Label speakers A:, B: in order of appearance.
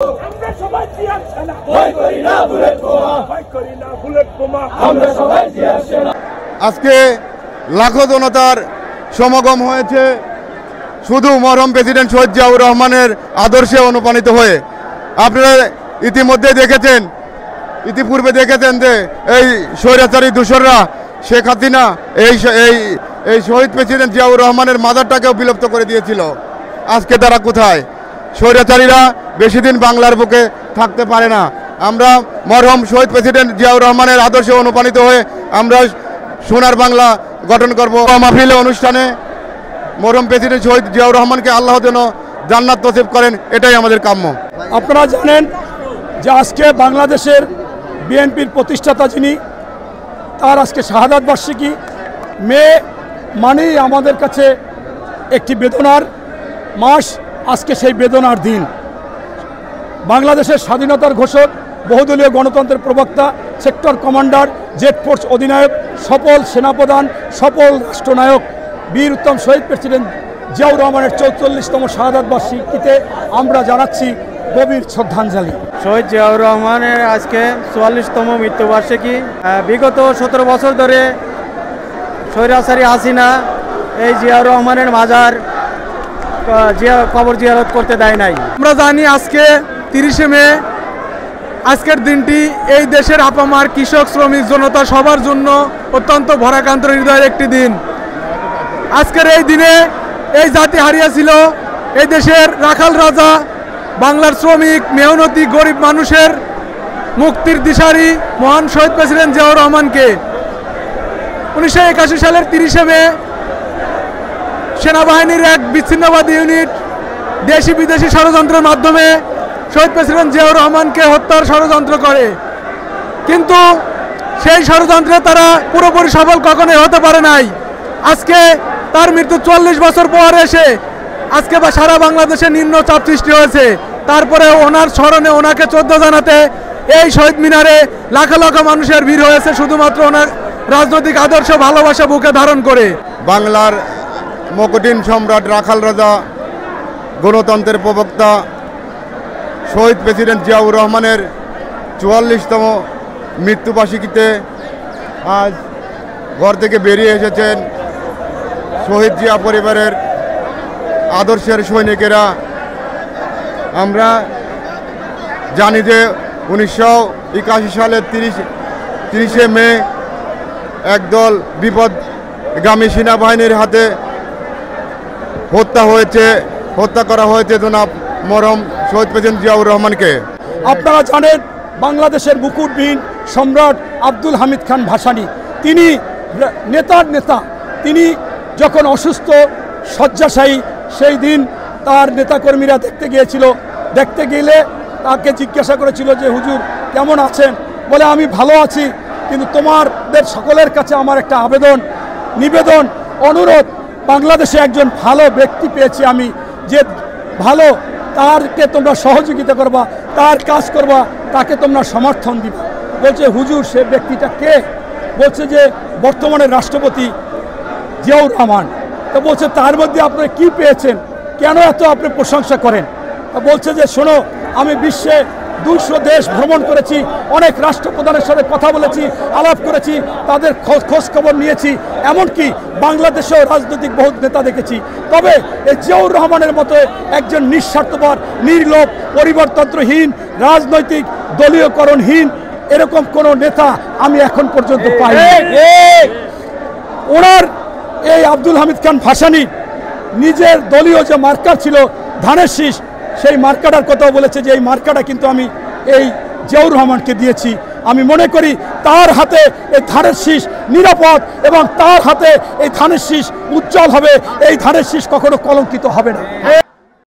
A: আমরা সবাই জিয়ার সেনা, ভয় করি না বুলেট বোমা, ভয় করি না বুলেট বোমা, আমরা সবাই জিয়ার সেনা।
B: আজকে লাখো জনতার সমাগম হয়েছে শুধু মরহুম প্রেসিডেন্ট শহীদ জিয়াউর রহমানের আদর্শে অনুপ্রাণিত হয়ে। আপনারা ইতিপূর্বে দেখেছেন যে এই স্বৈরাচারী দূষররা শেখ হাসিনা এই শহীদ প্রেসিডেন্ট জিয়াউর রহমানের মাজারটাকেও বিলুপ্ত করে দিয়েছিল। আজকে তারা কোথায়? স্বৈরাচারীরা বেশি দিন বাংলার বুকে থাকতে পারে না। আমরা মরহুম শহীদ প্রেসিডেন্ট জিয়াউর রহমানের আদর্শে অনুপ্রাণিত হয়ে আমরা সোনার বাংলা গঠন করব। মাহফিল অনুষ্ঠানে মরহুম প্রেসিডেন্ট শহীদ জিয়াউর রহমানকে আল্লাহ যেন জান্নাত নসিব করেন, এটাই আমাদের কাম্য।
C: আপনারা জানেন যে আজকে বাংলাদেশের বিএনপির প্রতিষ্ঠাতা যিনি, তার আজকে শাহাদাত বার্ষিকী। মে মানেই আমাদের কাছে একটি বেদনার মাস, আজকে সেই বেদনার দিন। বাংলাদেশের স্বাধীনতার ঘোষক, বহুদলীয় গণতন্ত্রের প্রবক্তা, সেক্টর কমান্ডার, জেড ফোর্স অধিনায়ক, সফল সেনাপ্রধান, সফল রাষ্ট্রনায়ক বীর উত্তম শহীদ প্রেসিডেন্ট জিয়াউর রহমানের 44তম শাহাদাত বার্ষিকীতে আমরা জানাচ্ছি গভীর শ্রদ্ধাঞ্জলি।
D: শহীদ জিয়াউর রহমানের আজকে 44তম মৃত্যুবার্ষিকী। বিগত 17 বছর ধরে স্বৈরাচারী হাসিনা এই জিয়াউর রহমানের মাজার কবর জিয়ারত করতে দেয় নাই।
E: আমরা জানি আজকে 30শে মে, আজকের দিনটি এই দেশের আপামার কৃষক, শ্রমিক জনতা সবার জন্য অত্যন্ত ভরাক্রান্ত হৃদয়ের একটি দিন। আজকের এই দিনে এই জাতি হারিয়েছিল এই দেশের রাখাল রাজা, বাংলার শ্রমিক, মেহনতি, গরিব মানুষের মুক্তির দিশারি মহান শহীদ প্রেসিডেন্ট জিয়াউর রহমানকে। 1981 সালের 30শে মে সেনাবাহিনীর এক বিচ্ছিন্নবাদী ইউনিট দেশি বিদেশি ষড়যন্ত্রের মাধ্যমে শহীদ প্রেসিডেন্ট জিয়াউর রহমানকে হত্যার ষড়যন্ত্র করে, কিন্তু সেই ষড়যন্ত্রে তারা পুরোপুরি সফল কখনোই হতে পারে নাই। আজকে তার মৃত্যু 40 বছর পর এসে আজকে সারা বাংলাদেশে নিম্নচাপ সৃষ্টি হয়েছে। তারপরে ওনার স্মরণে ওনাকে শ্রদ্ধা জানাতে এই শহীদ মিনারে লাখ লাখ মানুষের ভিড় হয়েছে, শুধুমাত্র ওনার রাজনৈতিক আদর্শ ভালোবাসা বুকে ধারণ করে।
B: বাংলার মকুটিন সম্রাট, রাখাল রাজা, গণতন্ত্রের প্রবক্তা শহীদ প্রেসিডেন্ট জিয়াউর রহমানের 44তম মৃত্যুবার্ষিকীতে আজ ঘর থেকে বেরিয়ে এসেছেন শহীদ জিয়া পরিবারের আদর্শের সৈনিকেরা। আমরা জানি যে 1981 সালের 30শে মে একদল বিপদগামী সেনাবাহিনীর হাতে হত্যা করা হয়েছে জনাব মরহুম শহীদ প্রেসিডেন্ট জিয়াউর রহমানকে।
C: আপনারা জানেন বাংলাদেশের মুকুটবিহীন সম্রাট আব্দুল হামিদ খান ভাসানী, তিনি নেতার নেতা। তিনি যখন অসুস্থ শয্যাশায়ী, সেই দিন তার নেতাকর্মীরা দেখতে গেলে তাকে জিজ্ঞাসা করেছিল যে হুজুর কেমন আছেন? বলে আমি ভালো আছি, কিন্তু তোমাদের সকলের কাছে আমার একটা নিবেদন, অনুরোধ, বাংলাদেশে একজন ভালো ব্যক্তি পেয়েছি আমি, যে ভালো, তারকে তোমরা সহযোগিতা করবা, তার কাজ করবা, তাকে তোমরা সমর্থন দিবা। বলছে হুজুর সে ব্যক্তিটা কে? বলছে যে বর্তমানে রাষ্ট্রপতি জিয়াউর রহমান। তো বলছে তার মধ্যে আপনারা কি পেয়েছেন, কেন এত আপনি প্রশংসা করেন? বলছে যে শোনো, আমি বিশ্বে 200 দেশ ভ্রমণ করেছি, অনেক রাষ্ট্রপ্রধানের সাথে কথা বলেছি, আলাপ করেছি, তাদের খোঁজ খবর নিয়েছি, এমনকি বাংলাদেশেও রাজনৈতিক বহু নেতা দেখেছি। তবে এই জিয়াউর রহমানের মতো একজন নিঃস্বার্থপর, নির্লোভ, পরিবারতন্ত্রহীন, রাজনৈতিক দলীয়করণহীন এরকম কোনো নেতা আমি এখন পর্যন্ত পাইনি। ওনার এই আব্দুল হামিদ খান ভাসানী নিজের দলীয় যে মার্কা ছিল ধানের শীষ, সেই মার্কাটার কথা বলেছে যে এই মার্কাটা কিন্তু আমি এই জিয়াউর রহমানকে দিয়েছি। আমি মনে করি তার হাতে এই ধানের শীষ নিরাপদ, এবং তার হাতে এই ধানের শীষ উজ্জ্বল হবে, এই ধানের শীষ কখনো কলঙ্কিত হবে না।